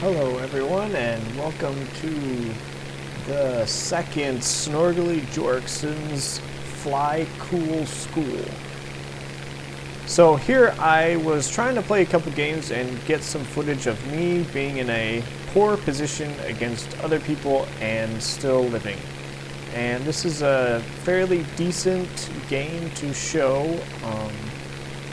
Hello everyone and welcome to the second Snorgly Jorkson's Fly Cool School. So here I was trying to play a couple games and get some footage of me being in a poor position against other people and still living. And this is a fairly decent game to show.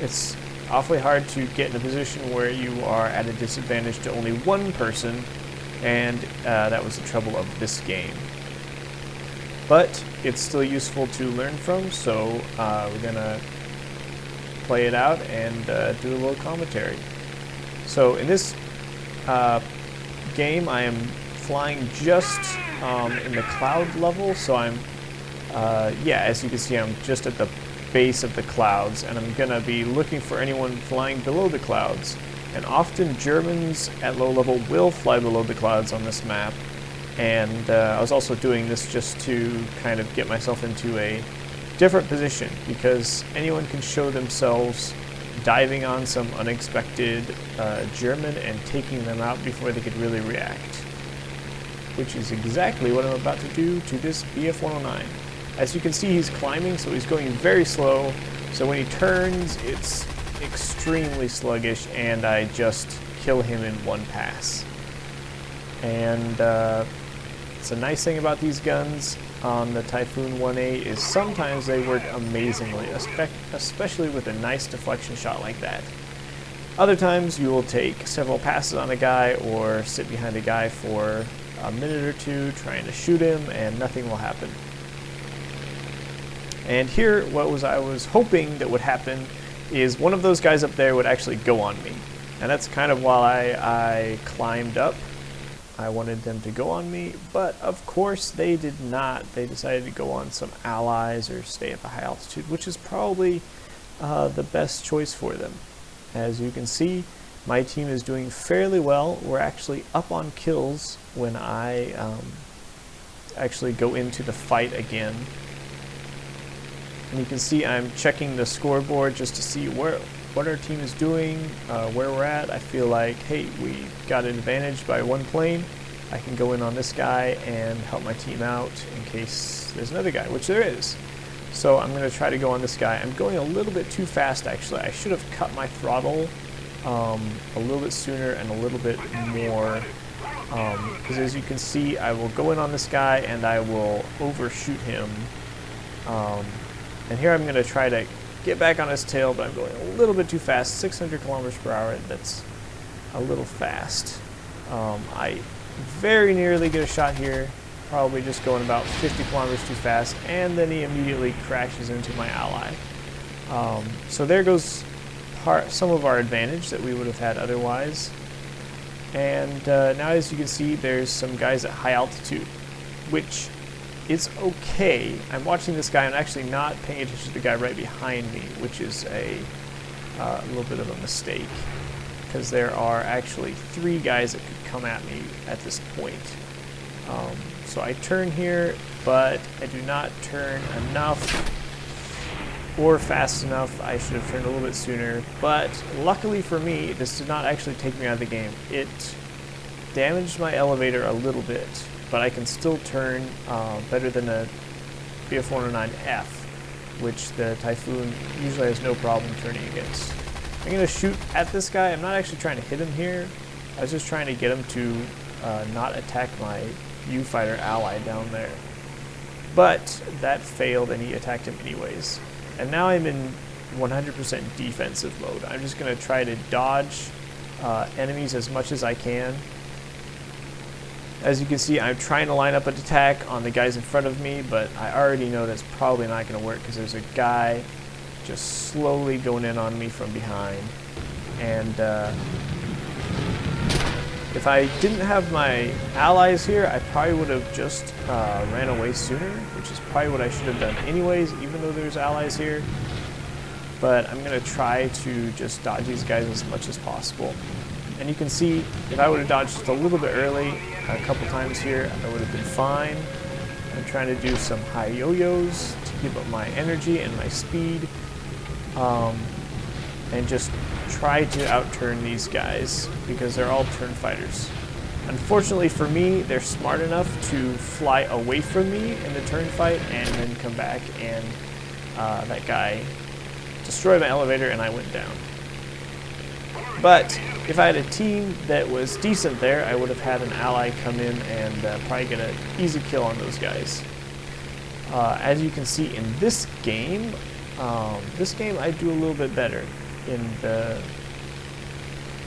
It's awfully hard to get in a position where you are at a disadvantage to only one person, and that was the trouble of this game. But it's still useful to learn from, so we're gonna play it out and do a little commentary. So in this game I am flying just in the cloud level, so I'm yeah, as you can see, I'm just at the base of the clouds, and I'm gonna be looking for anyone flying below the clouds. And often Germans at low level will fly below the clouds on this map, and I was also doing this just to kind of get myself into a different position, because anyone can show themselves diving on some unexpected German and taking them out before they could really react, which is exactly what I'm about to do to this BF-109. As you can see, he's climbing, so he's going very slow. So when he turns, it's extremely sluggish, and I just kill him in one pass. And it's a nice thing about these guns on the Typhoon 1A is sometimes they work amazingly, especially with a nice deflection shot like that. Other times you will take several passes on a guy or sit behind a guy for a minute or two trying to shoot him, and nothing will happen. And here, I was hoping that would happen is one of those guys up there would actually go on me. And that's kind of why I climbed up. I wanted them to go on me, but of course they did not. They decided to go on some allies or stay at a high altitude, which is probably the best choice for them. As you can see, my team is doing fairly well. We're actually up on kills when I actually go into the fight again. And you can see I'm checking the scoreboard just to see what our team is doing, where we're at. I feel like, hey, we got an advantage by one plane. I can go in on this guy and help my team out in case there's another guy, which there is. So I'm going to try to go on this guy. I'm going a little bit too fast, actually. I should have cut my throttle a little bit sooner and a little bit more. Because as you can see, I will go in on this guy and I will overshoot him. And here I'm going to try to get back on his tail, but I'm going a little bit too fast, 600 kilometers per hour. That's a little fast. I very nearly get a shot here, probably just going about 50 kilometers too fast, and then he immediately crashes into my ally. So there goes some of our advantage that we would have had otherwise. And now, as you can see, there's some guys at high altitude, which it's okay. I'm watching this guy. I'm actually not paying attention to the guy right behind me, which is a little bit of a mistake, because there are actually 3 guys that could come at me at this point. So I turn here, but I do not turn enough or fast enough. I should have turned a little bit sooner, but luckily for me, this did not actually take me out of the game. It damaged my elevator a little bit, but I can still turn better than a BF-109F, which the Typhoon usually has no problem turning against. I'm going to shoot at this guy. I'm not actually trying to hit him here. I was just trying to get him to not attack my U-fighter ally down there. But that failed, and he attacked him anyways. And now I'm in 100% defensive mode. I'm just going to try to dodge enemies as much as I can. As you can see, I'm trying to line up an attack on the guys in front of me, but I already know that's probably not going to work, because there's a guy just slowly going in on me from behind. And if I didn't have my allies here, I probably would have just ran away sooner, which is probably what I should have done anyways, even though there's allies here. But I'm going to try to just dodge these guys as much as possible. And you can see, if I would have dodged just a little bit early, a couple times here, I would have been fine. I'm trying to do some high yo-yos to keep up my energy and my speed. And just try to outturn these guys because they're all turn fighters. Unfortunately for me, they're smart enough to fly away from me in the turn fight and then come back, and that guy destroyed my elevator and I went down. But if I had a team that was decent there, I would have had an ally come in and probably get an easy kill on those guys. As you can see in this game I do a little bit better in the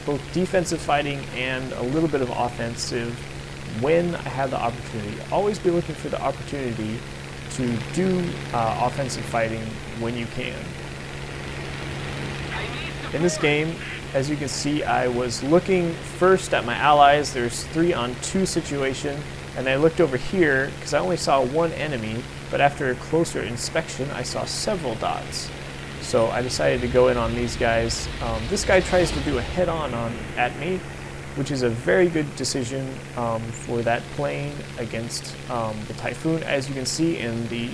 both defensive fighting and a little bit of offensive when I have the opportunity. Always be looking for the opportunity to do offensive fighting when you can. In this game, as you can see, I was looking first at my allies. There's 3-on-2 situation, and I looked over here because I only saw one enemy, but after a closer inspection I saw several dots. So I decided to go in on these guys. This guy tries to do a head-on at me, which is a very good decision for that plane against the Typhoon. As you can see in the,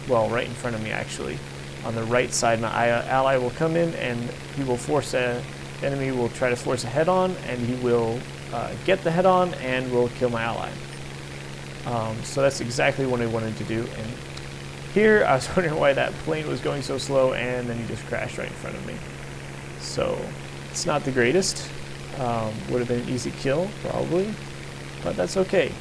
well, right in front of me actually. On the right side, my ally will come in and he will force the enemy will try to force a head-on, and he will get the head-on and will kill my ally. So that's exactly what I wanted to do. And here, I was wondering why that plane was going so slow, and then he just crashed right in front of me. So, it's not the greatest. Would have been an easy kill, probably, but that's okay.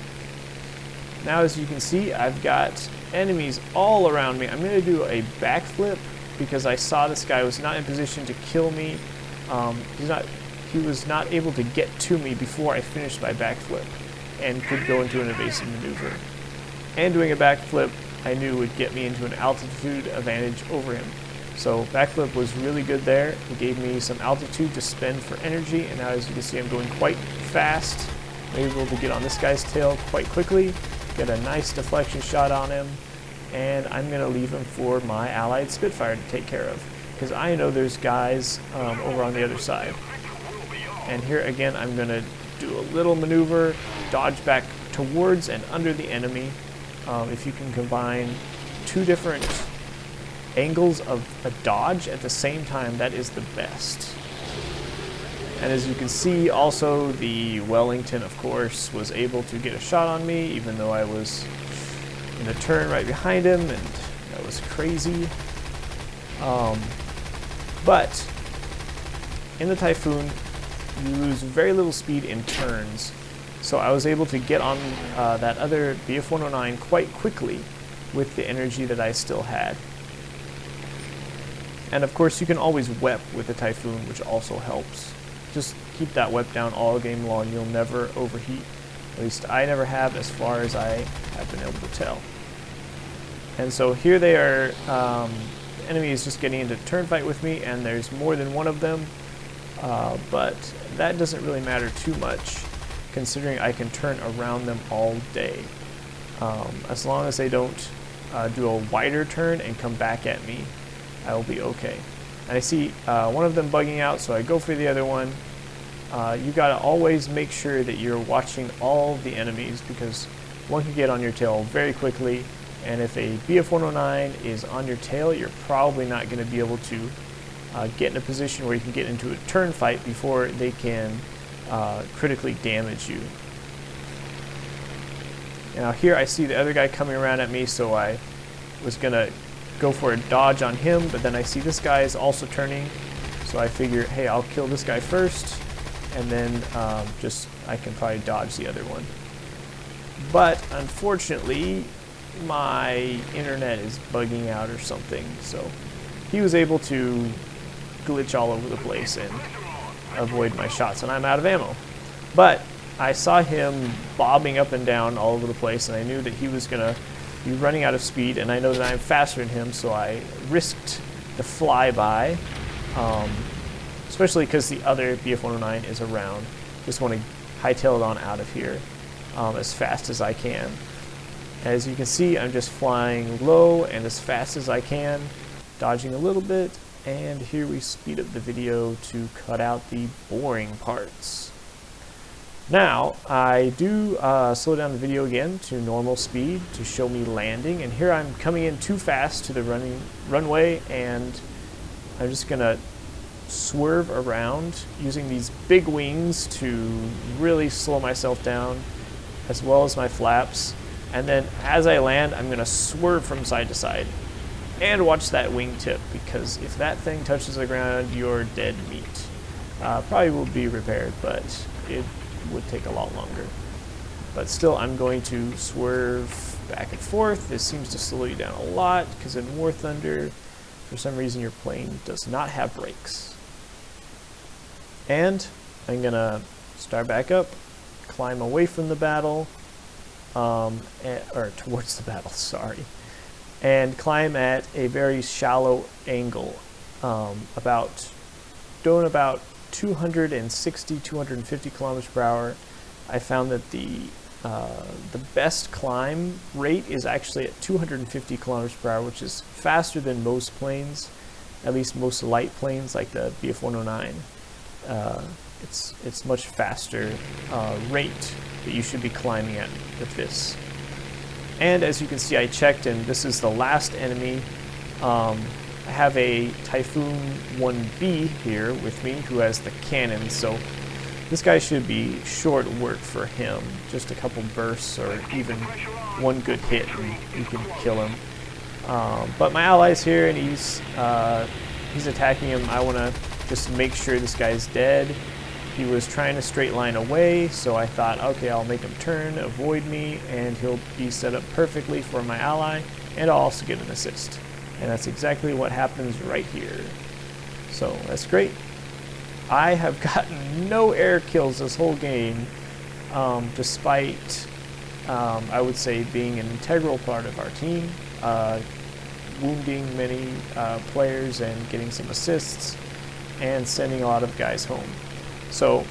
Now, as you can see, I've got enemies all around me. I'm going to do a backflip because I saw this guy was not in position to kill me. He was not able to get to me before I finished my backflip and could go into an evasive maneuver. And doing a backflip, I knew would get me into an altitude advantage over him. So backflip was really good there. It gave me some altitude to spend for energy, and now as you can see I'm going quite fast. I'm able to get on this guy's tail quite quickly, get a nice deflection shot on him, and I'm going to leave him for my allied Spitfire to take care of, because I know there's guys over on the other side. And here again I'm going to do a little maneuver, dodge back towards and under the enemy. If you can combine two different angles of a dodge at the same time, that is the best. And as you can see, also the Wellington, of course, was able to get a shot on me, even though I was in a turn right behind him, and that was crazy. But in the Typhoon, you lose very little speed in turns. So I was able to get on that other BF-109 quite quickly with the energy that I still had. And of course you can always WEP with the Typhoon, which also helps. Just keep that WEP down all game long. You'll never overheat. At least I never have, as far as I have been able to tell. And so here they are. The enemy is just getting into turn fight with me, and there's more than one of them. But that doesn't really matter too much, considering I can turn around them all day. As long as they don't do a wider turn and come back at me, I will be okay. And I see one of them bugging out, so I go for the other one. You gotta always make sure that you're watching all the enemies, because one can get on your tail very quickly, and if a BF-109 is on your tail, you're probably not going to be able to get in a position where you can get into a turn fight before they can critically damage you. Now here I see the other guy coming around at me, so I was going to go for a dodge on him, but then I see this guy is also turning, so I figure, hey, I'll kill this guy first, and then I can probably dodge the other one. But unfortunately, my internet is bugging out or something, so he was able to glitch all over the place and avoid my shots, and I'm out of ammo. But I saw him bobbing up and down all over the place, and I knew that he was going to be running out of speed, and I know that I'm faster than him, so I risked the flyby, especially because the other BF-109 is around. Just want to hightail it on out of here as fast as I can. As you can see, I'm just flying low and as fast as I can, dodging a little bit, and here we speed up the video to cut out the boring parts. Now, I do slow down the video again to normal speed to show me landing, and here I'm coming in too fast to the runway, and I'm just going to swerve around using these big wings to really slow myself down, as well as my flaps. And then as I land, I'm going to swerve from side to side. And watch that wingtip, because if that thing touches the ground, you're dead meat. Probably will be repaired, but it would take a lot longer. But still, I'm going to swerve back and forth. This seems to slow you down a lot, because in War Thunder, for some reason, your plane does not have brakes. And I'm going to start back up, climb away from the battle, or towards the battle, sorry. And climb at a very shallow angle, about 260, 250 kilometers per hour. I found that the best climb rate is actually at 250 kilometers per hour, which is faster than most planes, at least most light planes like the BF-109. It's much faster rate that you should be climbing at with this. And as you can see, I checked, and this is the last enemy. I have a Typhoon 1B here with me who has the cannon, so this guy should be short work for him. Just a couple bursts or even one good hit and you can kill him. But my ally's here and he's attacking him. I want to just make sure this guy's dead. He was trying to straight line away, so I thought, okay, I'll make him turn, avoid me, and he'll be set up perfectly for my ally, and I'll also get an assist. And that's exactly what happens right here. So that's great. I have gotten no air kills this whole game, despite, I would say, being an integral part of our team, wounding many players and getting some assists, and sending a lot of guys home. So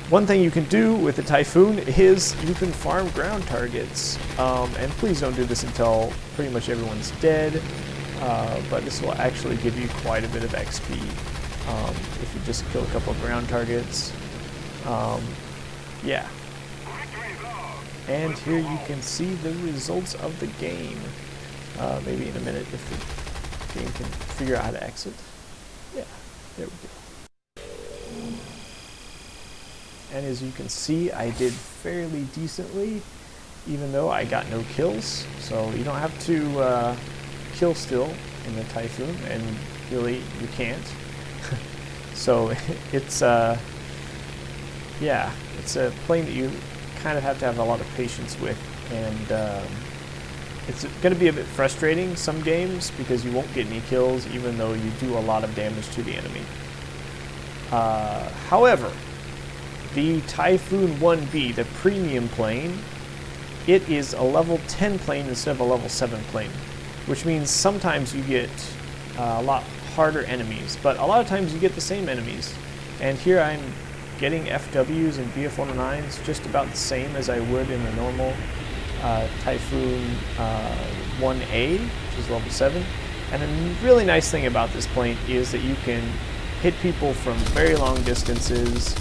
one thing you can do with the Typhoon is you can farm ground targets, and please don't do this until pretty much everyone's dead, but this will actually give you quite a bit of XP if you just kill a couple of ground targets. Yeah. And here you can see the results of the game. Maybe in a minute if the game can figure out how to exit. Yeah, there we go. And as you can see, I did fairly decently, even though I got no kills. So you don't have to kill still in the Typhoon, and really you can't. So it's yeah, it's a plane that you kind of have to have a lot of patience with, and it's going to be a bit frustrating some games because you won't get any kills even though you do a lot of damage to the enemy. However, the Typhoon 1B, the premium plane, it is a level 10 plane instead of a level 7 plane, which means sometimes you get a lot harder enemies, but a lot of times you get the same enemies. And here I'm getting FWs and BF-109s just about the same as I would in the normal Typhoon 1A, which is level 7. And a really nice thing about this plane is that you can hit people from very long distances.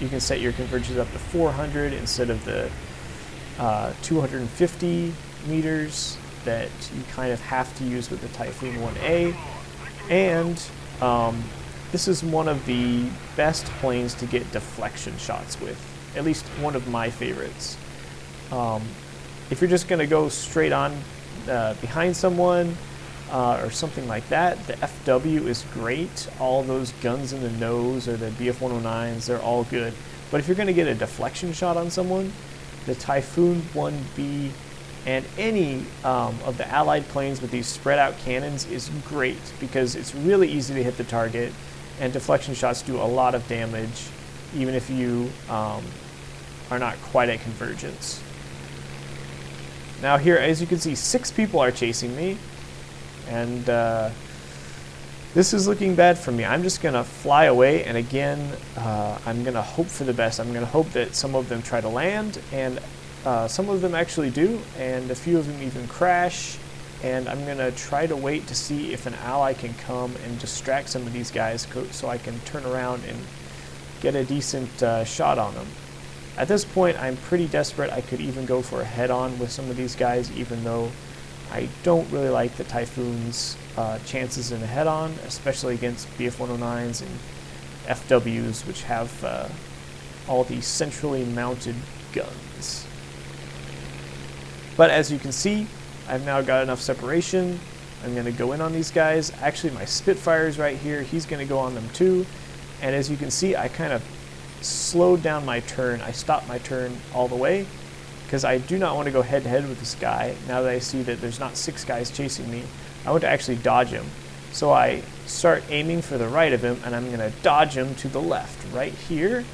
You can set your convergence up to 400 instead of the 250 meters that you kind of have to use with the Typhoon 1A. And this is one of the best planes to get deflection shots with, at least one of my favorites. If you're just going to go straight on behind someone or something like that, the FW is great. All those guns in the nose or the BF-109s, they're all good. But if you're going to get a deflection shot on someone, the Typhoon 1B and any of the allied planes with these spread out cannons is great because it's really easy to hit the target, and deflection shots do a lot of damage even if you are not quite at convergence. Now here, as you can see, 6 people are chasing me, and this is looking bad for me. I'm just going to fly away, and again, I'm going to hope for the best. I'm going to hope that some of them try to land, and some of them actually do, and a few of them even crash, and I'm going to try to wait to see if an ally can come and distract some of these guys so I can turn around and get a decent shot on them. At this point, I'm pretty desperate. I could even go for a head-on with some of these guys, even though I don't really like the Typhoon's chances in a head-on, especially against BF-109s and FWs, which have all the centrally mounted guns. But as you can see, I've now got enough separation. I'm going to go in on these guys. Actually, my Spitfire's right here. He's going to go on them too. And as you can see, I kind of slowed down my turn. I stopped my turn all the way because I do not want to go head-to-head with this guy. Now that I see that there's not 6 guys chasing me, I want to actually dodge him. So I start aiming for the right of him, and I'm going to dodge him to the left, right here.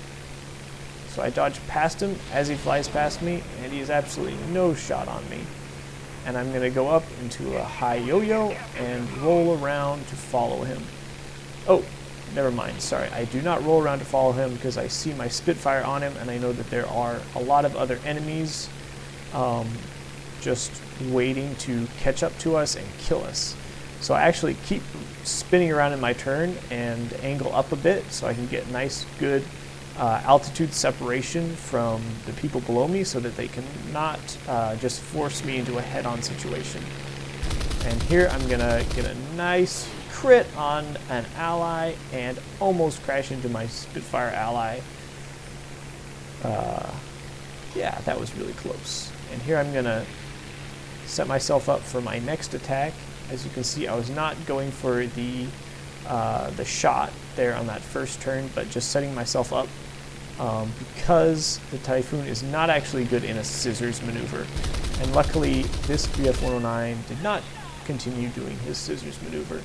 So I dodge past him as he flies past me, and he has absolutely no shot on me. And I'm going to go up into a high yo-yo and roll around to follow him. Oh, never mind, sorry. I do not roll around to follow him because I see my Spitfire on him, and I know that there are a lot of other enemies just waiting to catch up to us and kill us. So I actually keep spinning around in my turn and angle up a bit so I can get nice, good altitude separation from the people below me so that they cannot just force me into a head-on situation. And here I'm gonna get a nice crit on an ally and almost crash into my Spitfire ally. Yeah, that was really close. And here I'm gonna set myself up for my next attack. As you can see, I was not going for the shot there on that first turn, but just setting myself up because the Typhoon is not actually good in a scissors maneuver. And luckily, this BF-109 did not continue doing his scissors maneuver,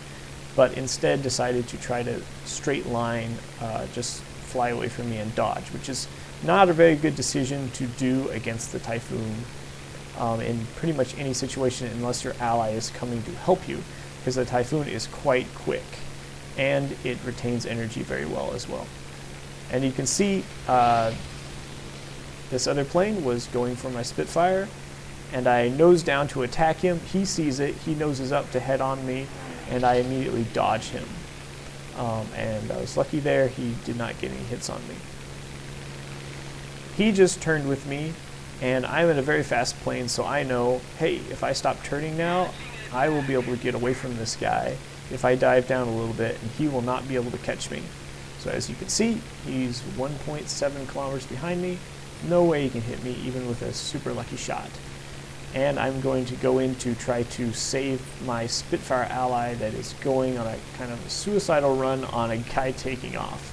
but instead decided to try to straight line, just fly away from me and dodge, which is not a very good decision to do against the Typhoon in pretty much any situation unless your ally is coming to help you, because the Typhoon is quite quick and it retains energy very well as well. And you can see this other plane was going for my Spitfire, and I nose down to attack him. He sees it, he noses up to head on me, and I immediately dodge him. And I was lucky there, he did not get any hits on me. He just turned with me, and I'm in a very fast plane, so I know, hey, if I stop turning now, I will be able to get away from this guy if I dive down a little bit, and he will not be able to catch me. So as you can see, he's 1.7 kilometers behind me. No way he can hit me, even with a super lucky shot. And I'm going to go in to try to save my Spitfire ally that is going on a kind of a suicidal run on a guy taking off.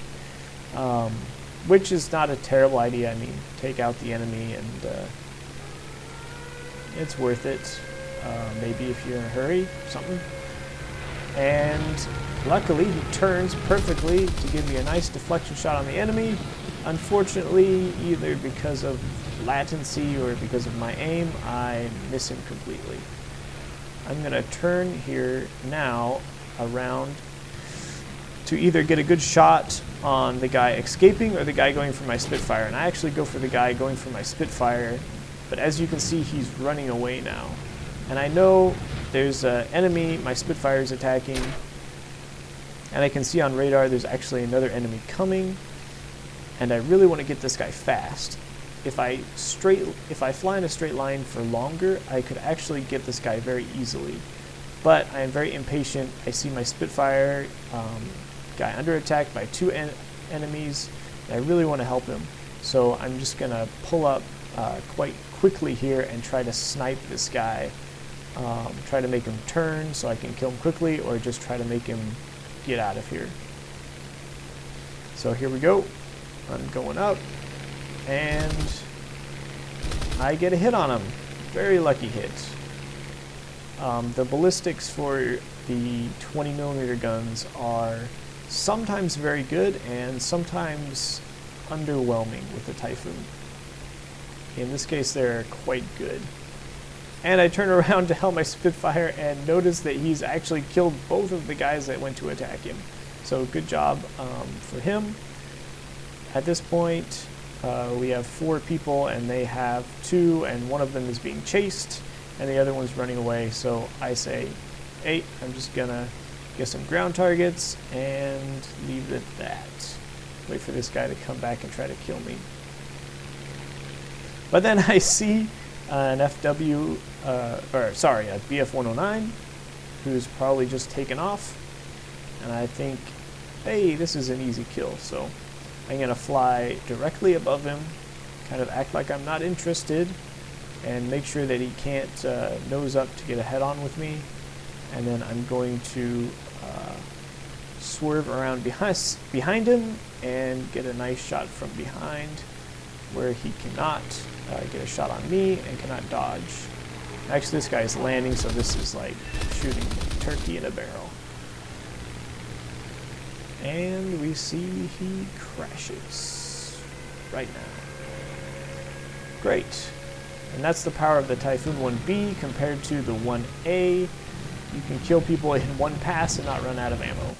Which is not a terrible idea. I mean, take out the enemy and it's worth it. Maybe if you're in a hurry or something. And luckily he turns perfectly to give me a nice deflection shot on the enemy. Unfortunately, either because of latency or because of my aim, I miss him completely. I'm going to turn here now around to either get a good shot on the guy escaping or the guy going for my Spitfire. And I actually go for the guy going for my Spitfire, but as you can see, he's running away now. And I know there's an enemy my Spitfire is attacking, and I can see on radar there's actually another enemy coming, and I really want to get this guy fast. If I fly in a straight line for longer, I could actually get this guy very easily. But I am very impatient. I see my Spitfire guy under attack by 2 enemies, and I really want to help him. So I'm just going to pull up quite quickly here and try to snipe this guy. Try to make him turn so I can kill him quickly, or just try to make him get out of here. So here we go. I'm going up, and I get a hit on him. Very lucky hit. The ballistics for the 20mm guns are sometimes very good and sometimes underwhelming with the Typhoon. In this case, they're quite good. And I turn around to help my Spitfire and notice that he's actually killed both of the guys that went to attack him. So good job for him. At this point, we have 4 people and they have 2, and one of them is being chased and the other one's running away. So I say, hey, I'm just gonna get some ground targets and leave it at that. Wait for this guy to come back and try to kill me. But then I see an FW, a BF-109, who's probably just taken off. And I think, hey, this is an easy kill. So I'm going to fly directly above him, kind of act like I'm not interested, and make sure that he can't nose up to get a head-on with me. And then I'm going to swerve around behind him and get a nice shot from behind where he cannot get a shot on me and cannot dodge. Actually, this guy's landing, so this is like shooting turkey in a barrel. And we see he crashes right now. Great. And that's the power of the Typhoon 1B compared to the 1A. You can kill people in one pass and not run out of ammo.